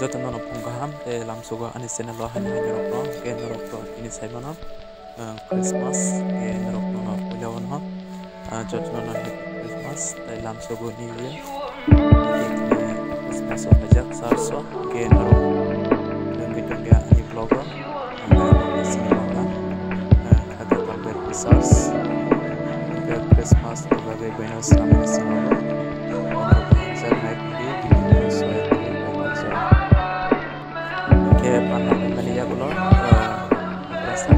Jotono no pungkaham te lamsugo ani channel lo hani hani rokno ke norokto ini saimano Christmas ke norokno no ulawon ho jotono no happy Christmas te lamsugo New Year Christmas of ajak sarso ke norok gitu dia ani vlogger angga sinema kata tambah Christmas ke Christmas sebagai bonus sama sinema norok konser naik di Mania gulo rasa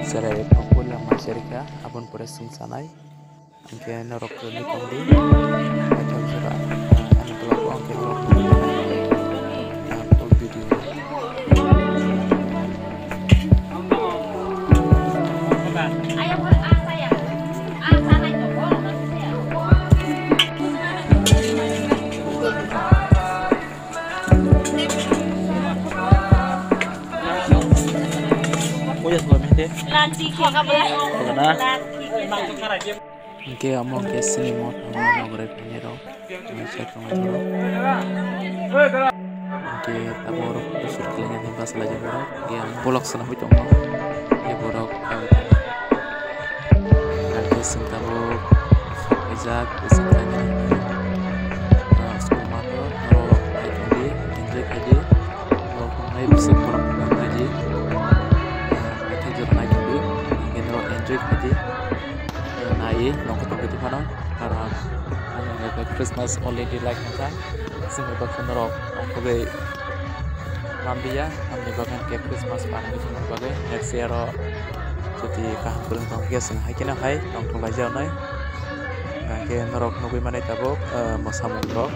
serai pokula masyarakat abon presung sanai angke norok ni kondi atau sera anu pelok angke norok full video Oke, among ke sini mau nongre penero, macet pengajar. Oke, taborok besar kelihatan timpas lagi borok, yang bolak senang itu mau, ya borok kawin. Oke, sing tabok, ejak, sing tanya, sekolah motor, norok naik tinggi, tinggi aja, norok naik besar borok aja. Aja naik nongko tongkiti mana karena anu Christmas already like nasa single box norok sebagai Mambia ambil bagian ke Christmas parang itu sebagai next year jadi kaham kurang tongkia sing hai kena hai nongko baja nai ke norok nubi mana tabok masa mundrok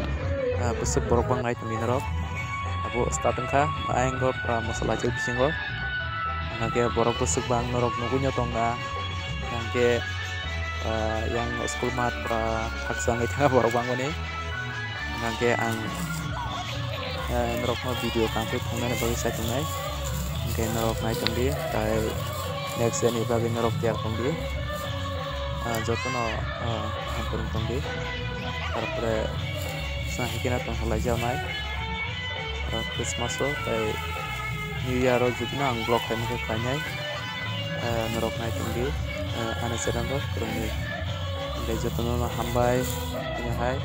besar borok bang naik tumi norok abo starting kah aing go masalah jadi single ke borok besar bang norok nugunya tongga yang yang school mat pra haksang itu baru bangun nih ngangke ang nerok mau video kampret pengen bagi saya tunai ngangke nerok naik tumbi kai next ini bagi nerok tiap tumbi joto no hampir tumbi terpre sahikina tong halaja naik Christmas lo kai New Year jadi nang blog kan ke kanyai nerok naik tumbi ana sedang tuh kurang dari jotono hambai punya hai